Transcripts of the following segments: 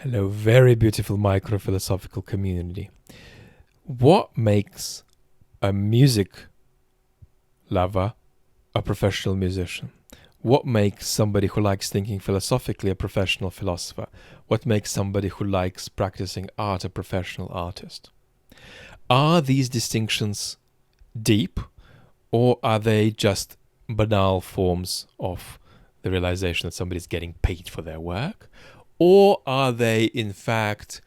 Hello, very beautiful micro-philosophical community. What makes a music lover a professional musician? What makes somebody who likes thinking philosophically a professional philosopher? What makes somebody who likes practicing art a professional artist? Are these distinctions deep, or are they just banal forms of the realization that somebody's getting paid for their work? Or are they, in fact,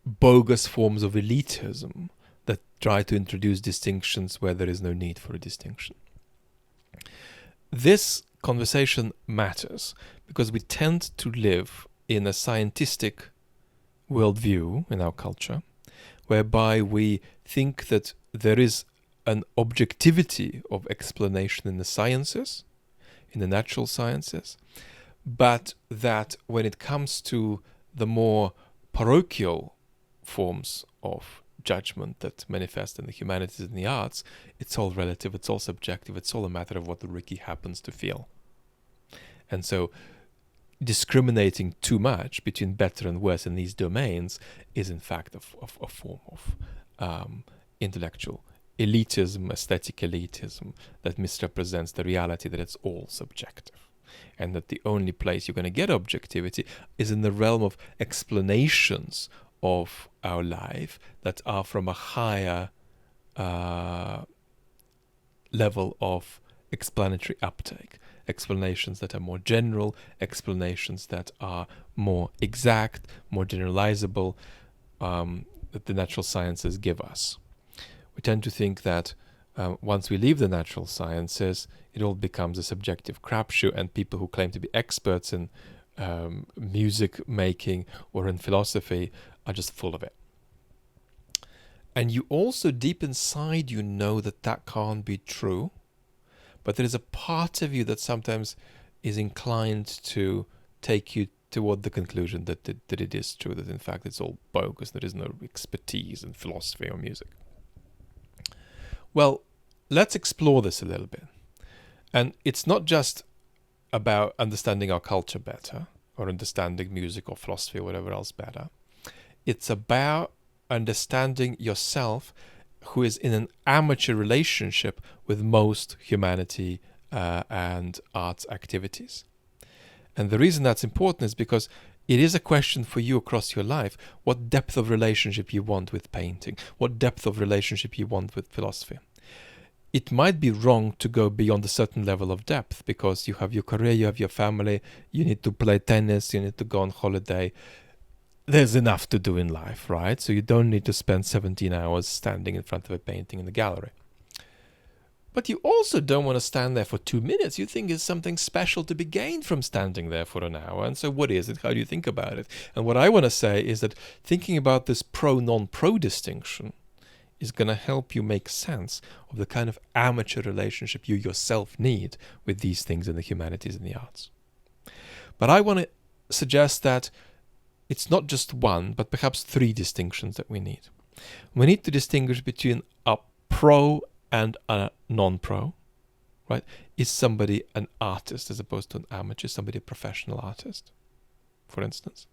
bogus forms of elitism that try to introduce distinctions where there is no need for a distinction? This conversation matters because we tend to live in a scientistic worldview in our culture, whereby we think that there is an objectivity of explanation in the sciences, in the natural sciences, but that when it comes to the more parochial forms of judgment that manifest in the humanities and the arts, it's all relative, it's all subjective, it's all a matter of what the Ricky happens to feel. And so discriminating too much between better and worse in these domains is in fact a form of intellectual elitism, aesthetic elitism, that misrepresents the reality that it's all subjective. And that the only place you're going to get objectivity is in the realm of explanations of our life that are from a higher level of explanatory uptake. Explanations that are more general, explanations that are more exact, more generalizable, that the natural sciences give us. We tend to think that once we leave the natural sciences, it all becomes a subjective crapshoot, and people who claim to be experts in music making or in philosophy are just full of it. And you also, deep inside, you know that that can't be true, but there is a part of you that sometimes is inclined to take you toward the conclusion that it is true, that in fact it's all bogus, there is no expertise in philosophy or music. Well, let's explore this a little bit. And it's not just about understanding our culture better, or understanding music or philosophy or whatever else better. It's about understanding yourself, who is in an amateur relationship with most humanity and arts activities. And the reason that's important is because it is a question for you across your life, what depth of relationship you want with painting, what depth of relationship you want with philosophy. It might be wrong to go beyond a certain level of depth because you have your career, you have your family, you need to play tennis, you need to go on holiday. There's enough to do in life, right? So you don't need to spend 17 hours standing in front of a painting in the gallery. But you also don't want to stand there for 2 minutes. You think there's something special to be gained from standing there for an hour. And so what is it? How do you think about it? And what I want to say is that thinking about this pro-non-pro distinction is going to help you make sense of the kind of amateur relationship you yourself need with these things in the humanities and the arts. But I want to suggest that it's not just one, but perhaps three distinctions that we need. We need to distinguish between a pro and a non-pro, right? Is somebody an artist as opposed to an amateur? Is somebody a professional artist, for instance?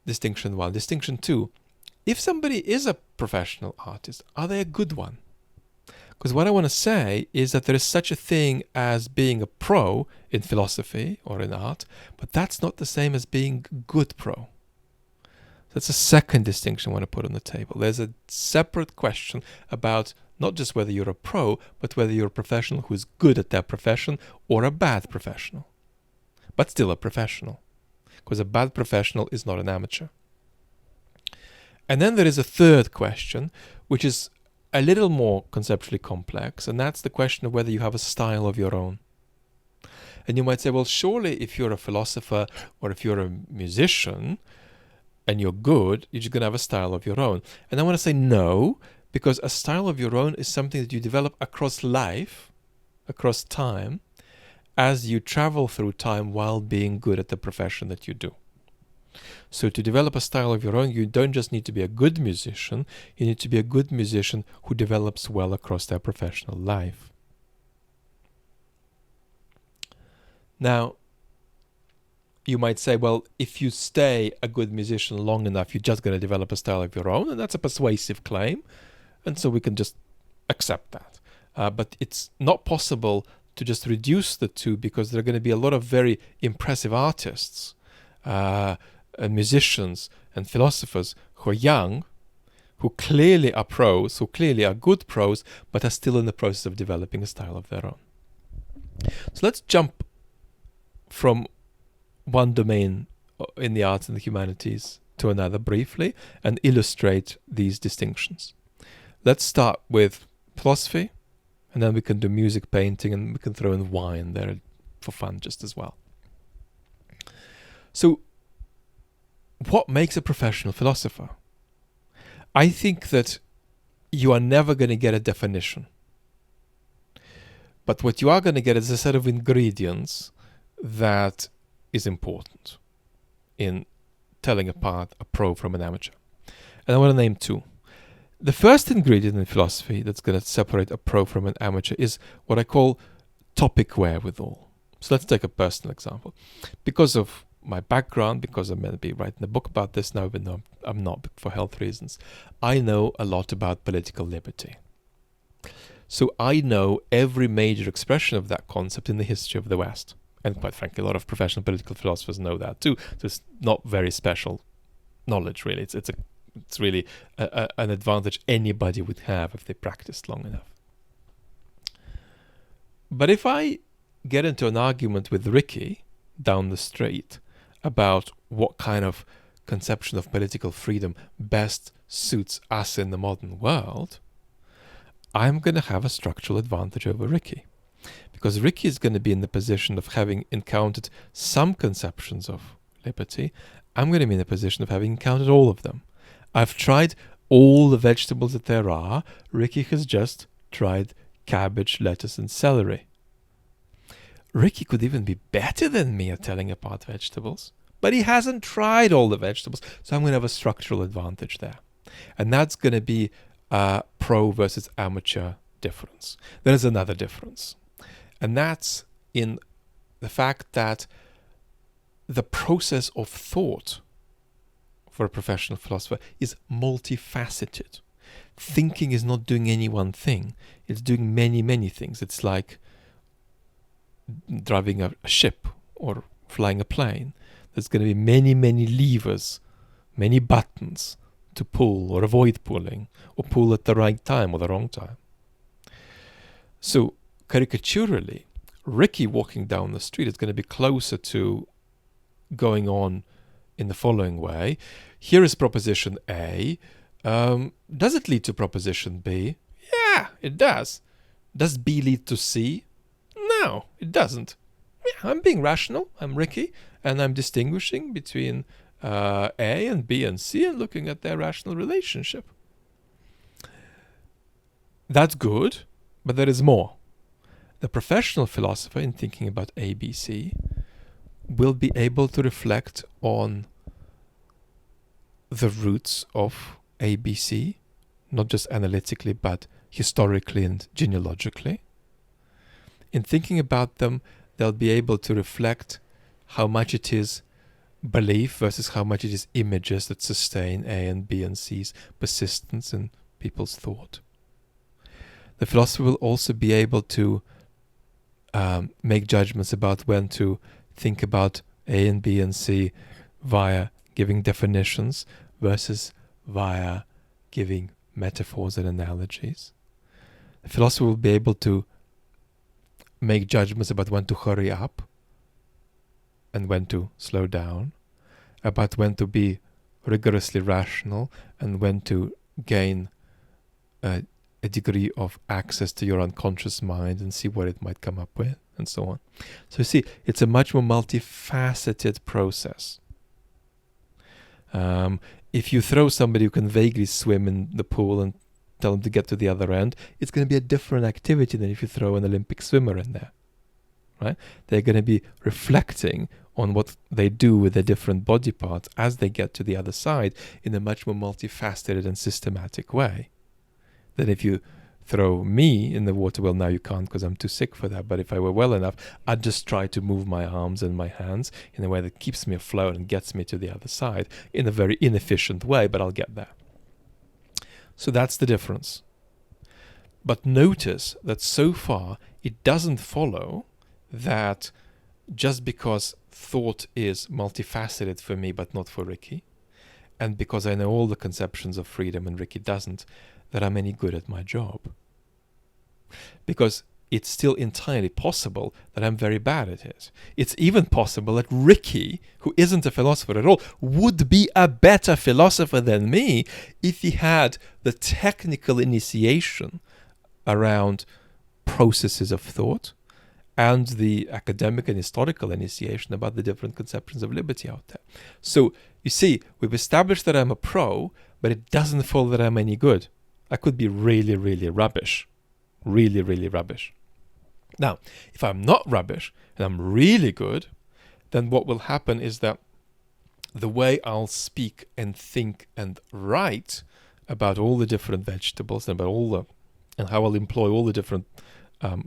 Distinction one. Distinction two, if somebody is a professional artist, are they a good one? Because what I want to say is that there is such a thing as being a pro in philosophy or in art, but that's not the same as being a good pro. That's a second distinction I want to put on the table. There's a separate question about not just whether you're a pro, but whether you're a professional who is good at their profession or a bad professional. But still a professional. Because a bad professional is not an amateur. And then there is a third question, which is a little more conceptually complex, and that's the question of whether you have a style of your own. And you might say, well, surely if you're a philosopher or if you're a musician and you're good, you're just going to have a style of your own. And I want to say no, because a style of your own is something that you develop across life, across time, as you travel through time while being good at the profession that you do. So to develop a style of your own, you don't just need to be a good musician, you need to be a good musician who develops well across their professional life. Now, you might say, well, if you stay a good musician long enough, you're just going to develop a style of your own, and that's a persuasive claim, and so we can just accept that. But it's not possible to just reduce the two, because there are going to be a lot of very impressive artists and musicians and philosophers who are young, who clearly are pros, who clearly are good pros, but are still in the process of developing a style of their own. So let's jump from one domain in the arts and the humanities to another briefly and illustrate these distinctions. Let's start with philosophy, and then we can do music, painting, and we can throw in wine there for fun just as well. So, what makes a professional philosopher? I think that you are never going to get a definition. But what you are going to get is a set of ingredients that is important in telling apart a pro from an amateur. And I want to name two. The first ingredient in philosophy that's going to separate a pro from an amateur is what I call topic wherewithal. So let's take a personal example. Because of my background, because I'm going to be writing a book about this now, even though I'm not for health reasons, I know a lot about political liberty. So I know every major expression of that concept in the history of the West. And quite frankly, a lot of professional political philosophers know that too. So it's not very special knowledge, really. It's really an advantage anybody would have if they practiced long enough. But if I get into an argument with Ricky down the street about what kind of conception of political freedom best suits us in the modern world, I'm going to have a structural advantage over Ricky. Because Ricky is going to be in the position of having encountered some conceptions of liberty. I'm going to be in the position of having encountered all of them. I've tried all the vegetables that there are. Ricky has just tried cabbage, lettuce, and celery. Ricky could even be better than me at telling apart vegetables, but he hasn't tried all the vegetables, so I'm going to have a structural advantage there. And that's going to be a pro versus amateur difference. There is another difference, and that's in the fact that the process of thought for a professional philosopher is multifaceted. Thinking is not doing any one thing. It's doing many, many things. It's like driving a ship or flying a plane. There's going to be many, many levers, many buttons to pull or avoid pulling, or pull at the right time or the wrong time. So, caricaturally, Ricky walking down the street is going to be closer to going on in the following way. Here is proposition A. Does it lead to proposition B? Yeah, it does. Does B lead to C? No, it doesn't. Yeah, I'm being rational. I'm Ricky, and I'm distinguishing between A and B and C and looking at their rational relationship. That's good, but there is more. The professional philosopher, in thinking about A, B, C, will be able to reflect on the roots of A, B, C, not just analytically, but historically and genealogically. In thinking about them, they'll be able to reflect how much it is belief versus how much it is images that sustain A and B and C's persistence in people's thought. The philosopher will also be able to make judgments about when to think about A and B and C via giving definitions versus via giving metaphors and analogies. The philosopher will be able to make judgments about when to hurry up and when to slow down, about when to be rigorously rational and when to gain a degree of access to your unconscious mind and see what it might come up with, and so on. So you see, it's a much more multifaceted process. If you throw somebody who can vaguely swim in the pool and tell them to get to the other end, it's going to be a different activity than if you throw an Olympic swimmer in there, right? They're going to be reflecting on what they do with their different body parts as they get to the other side in a much more multifaceted and systematic way than if you throw me in the water, well, now you can't because I'm too sick for that. But if I were well enough, I'd just try to move my arms and my hands in a way that keeps me afloat and gets me to the other side in a very inefficient way, but I'll get there. So that's the difference. But notice that so far it doesn't follow that just because thought is multifaceted for me but not for Ricky, and because I know all the conceptions of freedom and Ricky doesn't, that I'm any good at my job. Because it's still entirely possible that I'm very bad at it. It's even possible that Ricky, who isn't a philosopher at all, would be a better philosopher than me if he had the technical initiation around processes of thought and the academic and historical initiation about the different conceptions of liberty out there. So, you see, we've established that I'm a pro, but it doesn't follow that I'm any good. I could be really, really rubbish. Really, really rubbish. Now, if I'm not rubbish and I'm really good, then what will happen is that the way I'll speak and think and write about all the different vegetables and and how I'll employ all the different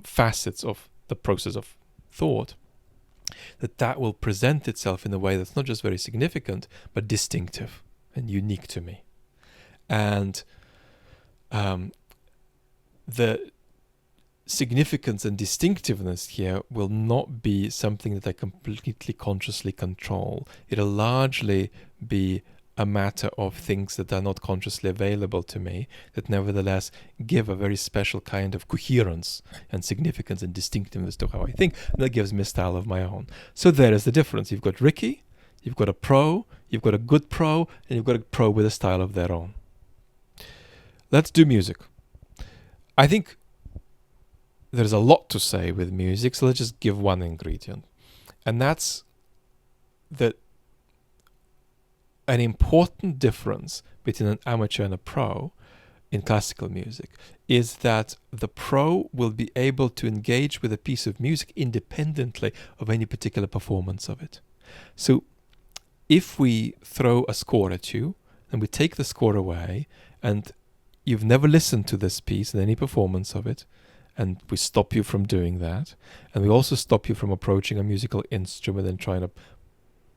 facets of the process of thought, that will present itself in a way that's not just very significant, but distinctive and unique to me. And the significance and distinctiveness here will not be something that I completely consciously control. It'll largely be a matter of things that are not consciously available to me, that nevertheless give a very special kind of coherence and significance and distinctiveness to how I think, and that gives me a style of my own. So there is the difference. You've got Ricky, you've got a pro, you've got a good pro, and you've got a pro with a style of their own. Let's do music. I think there's a lot to say with music, so let's just give one ingredient. And that's that an important difference between an amateur and a pro in classical music is that the pro will be able to engage with a piece of music independently of any particular performance of it. So if we throw a score at you and we take the score away and you've never listened to this piece and any performance of it, and we stop you from doing that, and we also stop you from approaching a musical instrument and trying to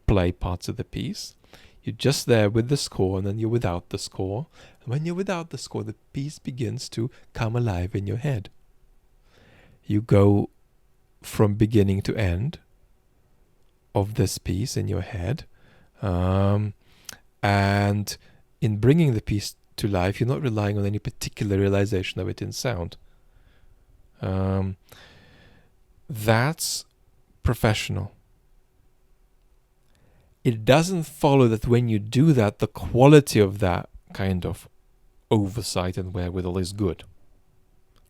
play parts of the piece. You're just there with the score, and then you're without the score. And when you're without the score, the piece begins to come alive in your head. You go from beginning to end of this piece in your head, and in bringing the piece to life, you're not relying on any particular realization of it in sound. That's professional. It doesn't follow that when you do that, the quality of that kind of oversight and wherewithal is good.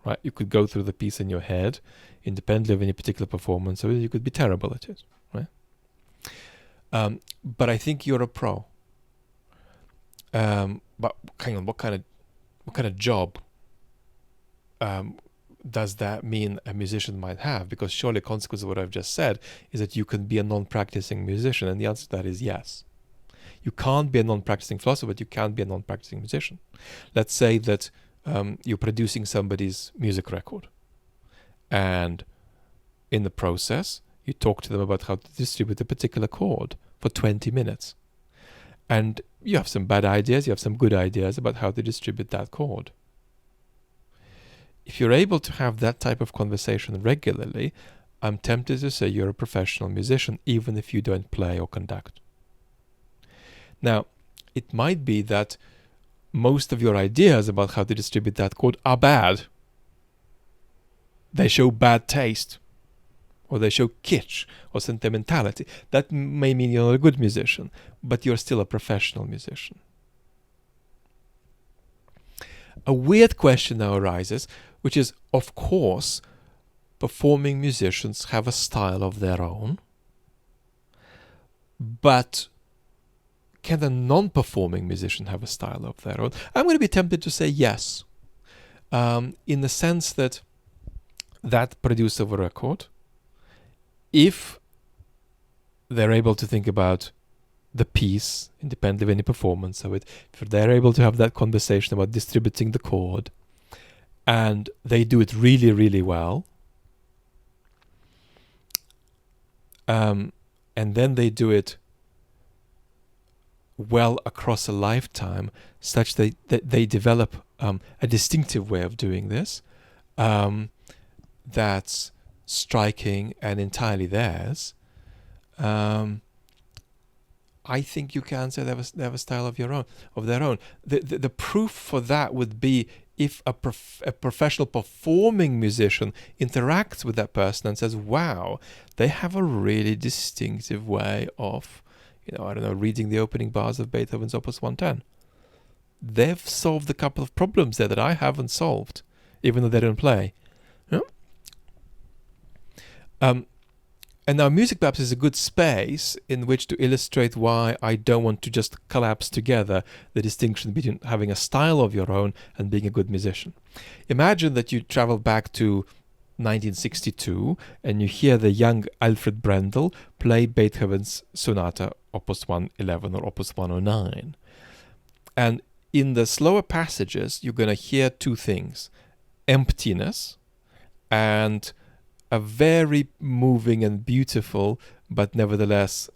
Right? You could go through the piece in your head, independently of any particular performance, so you could be terrible at it. Right? But I think you're a pro. But hang on, what kind of job does that mean a musician might have? Because surely a consequence of what I've just said is that you can be a non-practicing musician, and the answer to that is yes. You can't be a non-practicing philosopher, but you can be a non-practicing musician. Let's say that you're producing somebody's music record, and in the process, you talk to them about how to distribute a particular chord for 20 minutes. And you have some bad ideas, you have some good ideas about how to distribute that chord. If you're able to have that type of conversation regularly, I'm tempted to say you're a professional musician, even if you don't play or conduct. Now, it might be that most of your ideas about how to distribute that chord are bad. They show bad taste, or they show kitsch or sentimentality. That may mean you're not a good musician, but you're still a professional musician. A weird question now arises, which is, of course, performing musicians have a style of their own, but can a non-performing musician have a style of their own? I'm going to be tempted to say yes, in the sense that producer of a record, if they're able to think about the piece, independently of any performance of it, if they're able to have that conversation about distributing the chord, and they do it really, really well. And then they do it well across a lifetime, such that they develop a distinctive way of doing this that's striking and entirely theirs. I think you can say they have a style of their own. The proof for that would be if a professional performing musician interacts with that person and says, wow, they have a really distinctive way of, reading the opening bars of Beethoven's Opus 110. They've solved a couple of problems there that I haven't solved, even though they don't play. And now music perhaps is a good space in which to illustrate why I don't want to just collapse together the distinction between having a style of your own and being a good musician. Imagine that you travel back to 1962 and you hear the young Alfred Brendle play Beethoven's Sonata Opus 111 or Opus 109. And in the slower passages, you're going to hear two things: emptiness and a very moving and beautiful, but nevertheless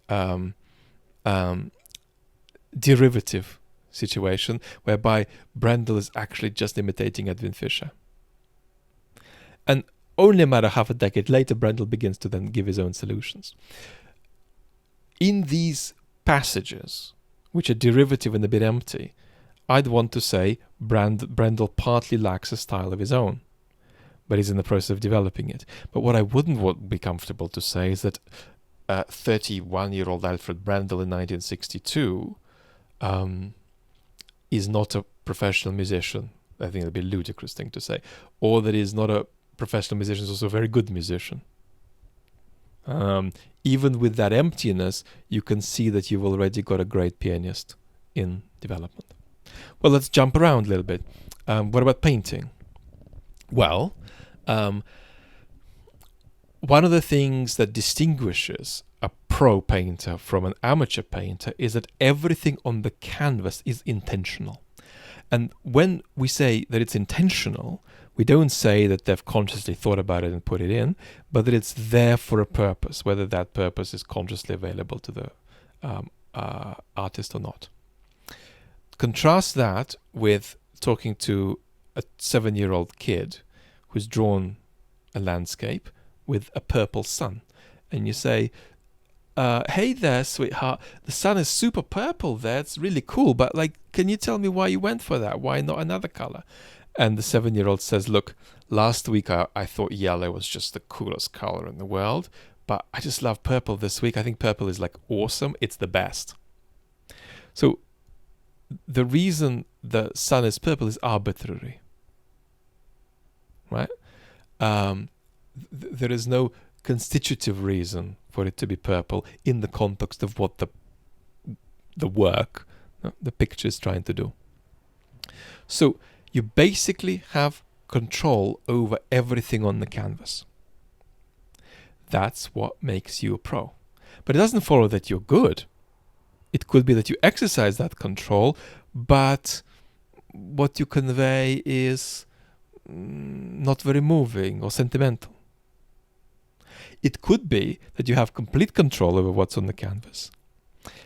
derivative situation, whereby Brendle is actually just imitating Edwin Fischer. And only a matter of half a decade later, Brendle begins to then give his own solutions. In these passages, which are derivative and a bit empty, I'd want to say Brendle partly lacks a style of his own, but he's in the process of developing it. But what I wouldn't be comfortable to say is that 31-year-old Alfred Brendle in 1962 is not a professional musician. I think that'd be a ludicrous thing to say. Or that he's not a professional musician, he's also a very good musician. Even with that emptiness, you can see that you've already got a great pianist in development. Well, let's jump around a little bit. What about painting? Well, one of the things that distinguishes a pro painter from an amateur painter is that everything on the canvas is intentional. And when we say that it's intentional, we don't say that they've consciously thought about it and put it in, but that it's there for a purpose, whether that purpose is consciously available to the artist or not. Contrast that with talking to a 7-year-old kid who's drawn a landscape with a purple sun. And you say, hey there, sweetheart, the sun is super purple there. It's really cool. But can you tell me why you went for that? Why not another color? And the 7-year-old says, look, last week I thought yellow was just the coolest color in the world. But I just love purple this week. I think purple is awesome. It's the best. So the reason the sun is purple is arbitrary. Right? There is no constitutive reason for it to be purple in the context of what the work, the picture is trying to do. So you basically have control over everything on the canvas. That's what makes you a pro. But it doesn't follow that you're good. It could be that you exercise that control, but what you convey is not very moving or sentimental. It could be that you have complete control over what's on the canvas,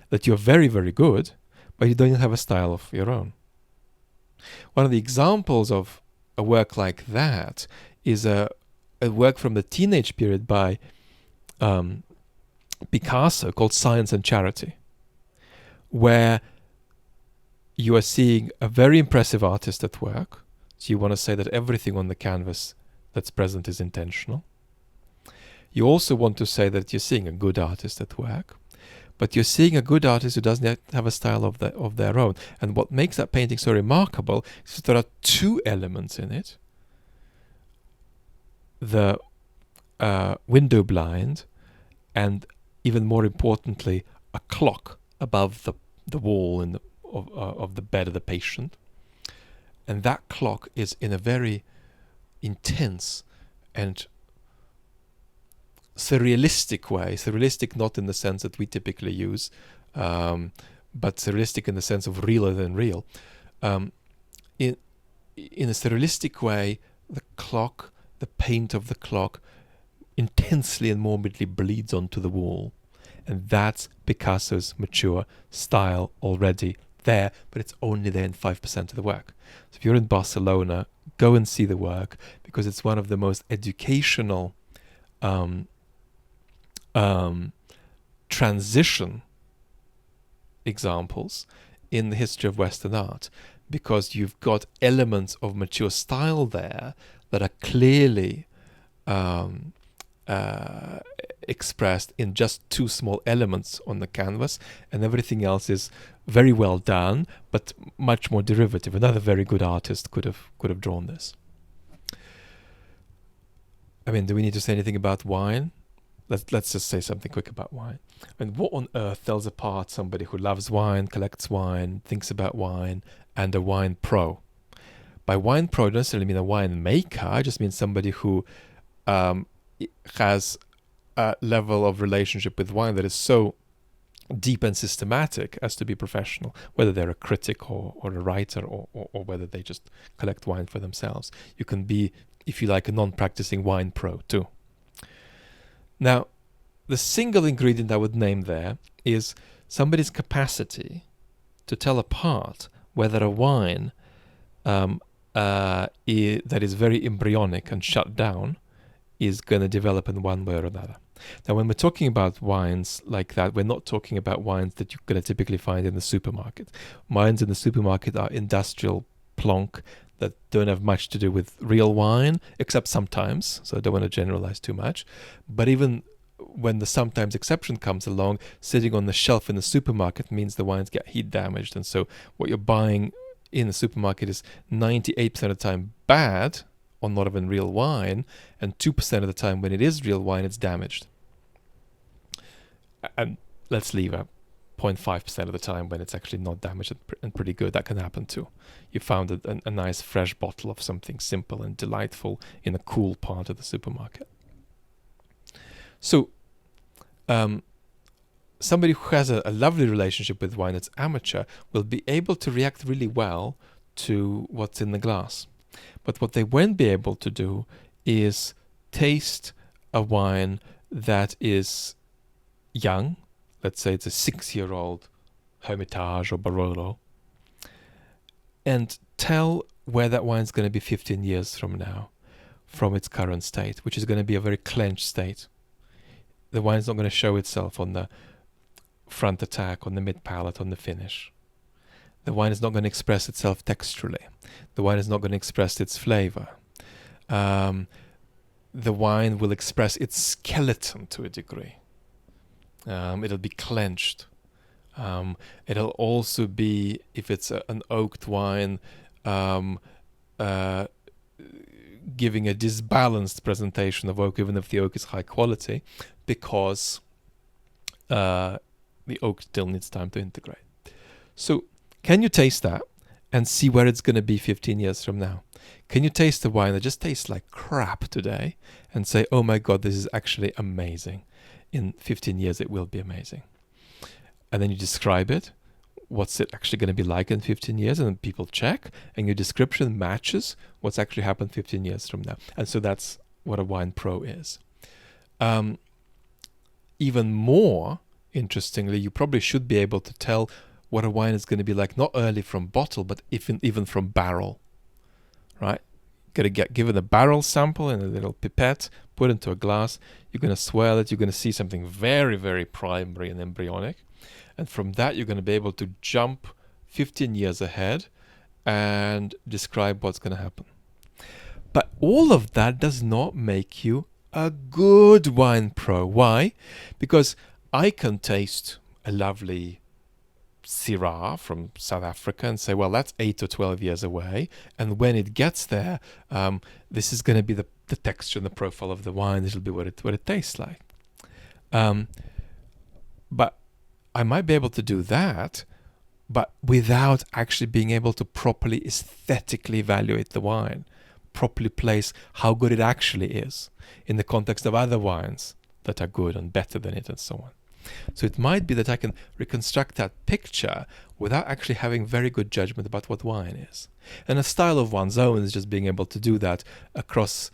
that you're very, very good, but you don't have a style of your own. One of the examples of a work like that is a work from the teenage period by Picasso called Science and Charity, where you are seeing a very impressive artist at work. So you want to say that everything on the canvas that's present is intentional. You also want to say that you're seeing a good artist at work, but you're seeing a good artist who doesn't have a style of their own. And what makes that painting so remarkable is that there are two elements in it. The window blind, and even more importantly, a clock above the wall of the bed of the patient. And that clock is in a very intense and surrealistic way. Surrealistic not in the sense that we typically use, but surrealistic in the sense of realer than real. In a surrealistic way, clock, the paint of the clock, intensely and morbidly bleeds onto the wall. And that's Picasso's mature style already there, but it's only there in 5% of the work. So if you're in Barcelona, go and see the work, because it's one of the most educational transition examples in the history of Western art, because you've got elements of mature style there that are clearly expressed in just two small elements on the canvas, and everything else is very well done, but much more derivative. Another very good artist could have drawn this. I mean, do we need to say anything about wine? Let's just say something quick about wine. I mean, what on earth tells apart somebody who loves wine, collects wine, thinks about wine, and a wine pro? By wine pro, I don't necessarily mean a wine maker. I just mean somebody who has a level of relationship with wine that is so deep and systematic as to be professional, whether they're a critic or a writer or whether they just collect wine for themselves. You can be, if you like, a non-practicing wine pro too. Now, the single ingredient I would name there is somebody's capacity to tell apart whether a wine that is very embryonic and shut down is going to develop in one way or another. Now, when we're talking about wines like that, we're not talking about wines that you're going to typically find in the supermarket. Wines in the supermarket are industrial plonk that don't have much to do with real wine, except sometimes, so I don't want to generalize too much. But even when the sometimes exception comes along, sitting on the shelf in the supermarket means the wines get heat damaged. And so what you're buying in the supermarket is 98% of the time bad, or not even real wine, and 2% of the time when it is real wine, it's damaged. And let's leave out 0.5% of the time when it's actually not damaged and pretty good. That can happen too. You found a nice fresh bottle of something simple and delightful in a cool part of the supermarket. So somebody who has a lovely relationship with wine that's amateur will be able to react really well to what's in the glass. But what they won't be able to do is taste a wine that is young. Let's say it's a 6-year-old Hermitage or Barolo, and tell where that wine's going to be 15 years from now, from its current state, which is going to be a very clenched state. The wine's not going to show itself on the front attack, on the mid palate, on the finish. The wine is not going to express itself texturally. The wine is not going to express its flavor. The wine will express its skeleton to a degree. It'll be clenched. It'll also be, if it's an oaked wine, giving a disbalanced presentation of oak, even if the oak is high quality, because the oak still needs time to integrate. So can you taste that and see where it's going to be 15 years from now? Can you taste a wine that just tastes like crap today and say, oh my God, this is actually amazing. In 15 years, it will be amazing. And then you describe it. What's it actually going to be like in 15 years? And then people check, and your description matches what's actually happened 15 years from now. And so that's what a wine pro is. Even more interestingly, you probably should be able to tell what a wine is going to be like, not only from bottle, but even from barrel, right? Got to get given a barrel sample in a little pipette, put into a glass. You're going to swirl it. You're going to see something very, very primary and embryonic. And from that, you're going to be able to jump 15 years ahead and describe what's going to happen. But all of that does not make you a good wine pro. Why? Because I can taste a lovely Syrah from South Africa and say, well, that's 8 or 12 years away. And when it gets there, this is going to be the texture and the profile of the wine. This will be what it tastes like. But I might be able to do that, but without actually being able to properly aesthetically evaluate the wine, properly place how good it actually is in the context of other wines that are good and better than it and so on. So it might be that I can reconstruct that picture without actually having very good judgment about what wine is. And a style of one's own is just being able to do that across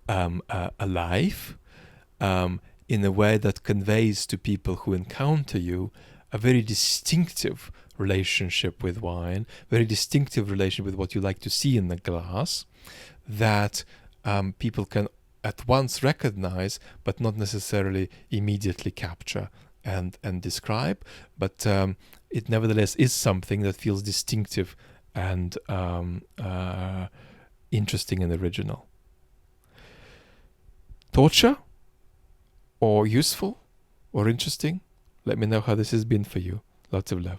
a life, in a way that conveys to people who encounter you a very distinctive relationship with wine, very distinctive relationship with what you like to see in the glass, that people can at once recognize, but not necessarily immediately capture and describe. But it nevertheless is something that feels distinctive and interesting and original. Torture? Or useful? Or interesting? Let me know how this has been for you. Lots of love.